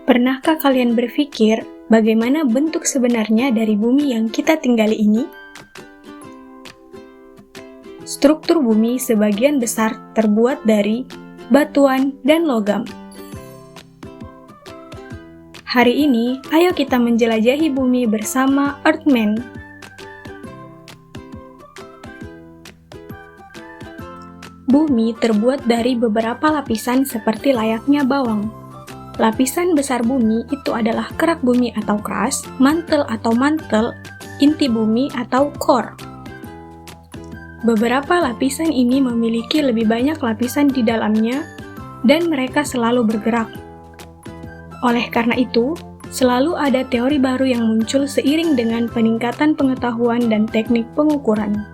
Pernahkah kalian berpikir bagaimana bentuk sebenarnya dari bumi yang kita tinggali ini? Struktur bumi sebagian besar terbuat dari batuan dan logam. Hari ini, ayo kita menjelajahi bumi bersama Earthman. Bumi terbuat dari beberapa lapisan seperti layaknya bawang. Lapisan besar bumi itu adalah kerak bumi atau crust, mantel, inti bumi atau core. Beberapa lapisan ini memiliki lebih banyak lapisan di dalamnya dan mereka selalu bergerak. Oleh karena itu, selalu ada teori baru yang muncul seiring dengan peningkatan pengetahuan dan teknik pengukuran.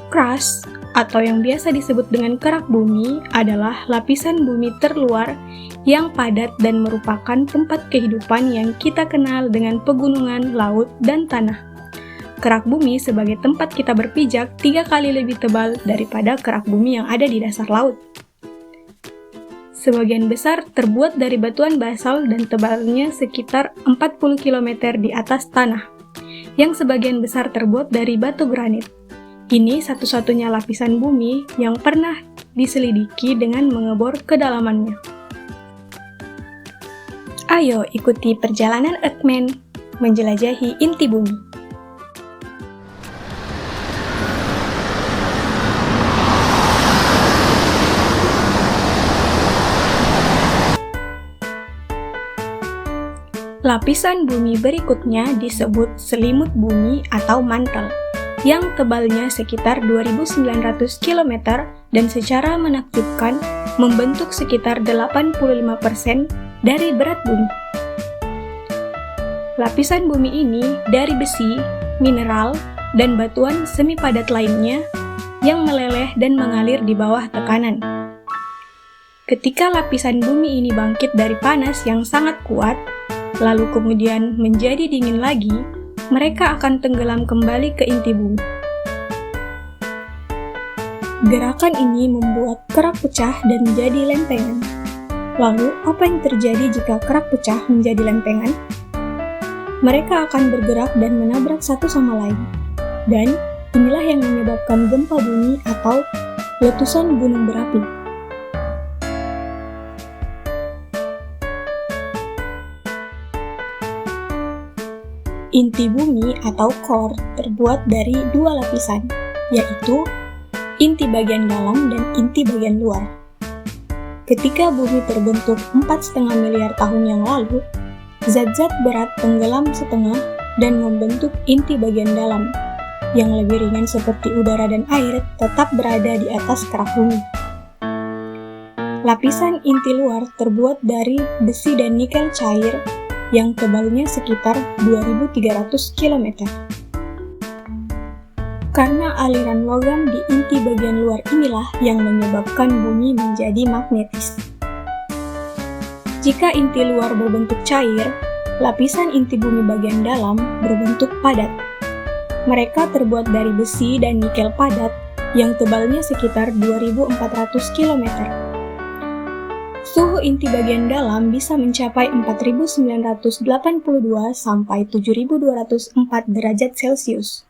Crust atau yang biasa disebut dengan kerak bumi adalah lapisan bumi terluar yang padat dan merupakan tempat kehidupan yang kita kenal dengan pegunungan, laut, dan tanah. Kerak bumi sebagai tempat kita berpijak 3 kali lebih tebal daripada kerak bumi yang ada di dasar laut. Sebagian besar terbuat dari batuan basal dan tebalnya sekitar 40 km di atas tanah, yang sebagian besar terbuat dari batu granit. Ini satu-satunya lapisan bumi yang pernah diselidiki dengan mengebor kedalamannya. Ayo ikuti perjalanan Earthman menjelajahi inti bumi. Lapisan bumi berikutnya disebut selimut bumi atau mantel, yang tebalnya sekitar 2.900 km dan secara menakjubkan membentuk sekitar 85% dari berat bumi. Lapisan bumi ini dari besi, mineral, dan batuan semi padat lainnya yang meleleh dan mengalir di bawah tekanan. Ketika lapisan bumi ini bangkit dari panas yang sangat kuat, lalu kemudian menjadi dingin lagi, mereka akan tenggelam kembali ke inti bumi. Gerakan ini membuat kerak pecah dan menjadi lempengan. Lalu, apa yang terjadi jika kerak pecah menjadi lempengan? Mereka akan bergerak dan menabrak satu sama lain. Dan inilah yang menyebabkan gempa bumi atau letusan gunung berapi. Inti bumi atau core terbuat dari 2 lapisan, yaitu inti bagian dalam dan inti bagian luar. Ketika bumi terbentuk 4,5 miliar tahun yang lalu, zat-zat berat tenggelam setengah dan membentuk inti bagian dalam, yang lebih ringan seperti udara dan air tetap berada di atas kerak bumi. Lapisan inti luar terbuat dari besi dan nikel cair, yang tebalnya sekitar 2.300 km. Karena aliran logam di inti bagian luar inilah yang menyebabkan bumi menjadi magnetis. Jika inti luar berbentuk cair, lapisan inti bumi bagian dalam berbentuk padat. Mereka terbuat dari besi dan nikel padat yang tebalnya sekitar 2.400 km. Suhu inti bagian dalam bisa mencapai 4.982 sampai 7.204 derajat Celcius.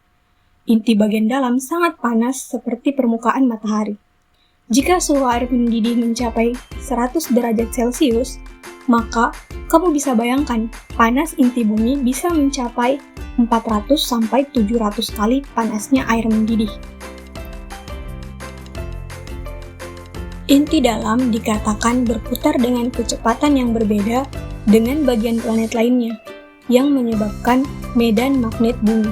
Inti bagian dalam sangat panas seperti permukaan matahari. Jika suhu air mendidih mencapai 100 derajat Celcius, maka kamu bisa bayangkan panas inti bumi bisa mencapai 400 sampai 700 kali panasnya air mendidih. Inti dalam dikatakan berputar dengan kecepatan yang berbeda dengan bagian planet lainnya, yang menyebabkan medan magnet bumi.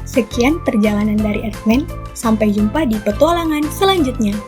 Sekian perjalanan dari Earthman, sampai jumpa di petualangan selanjutnya.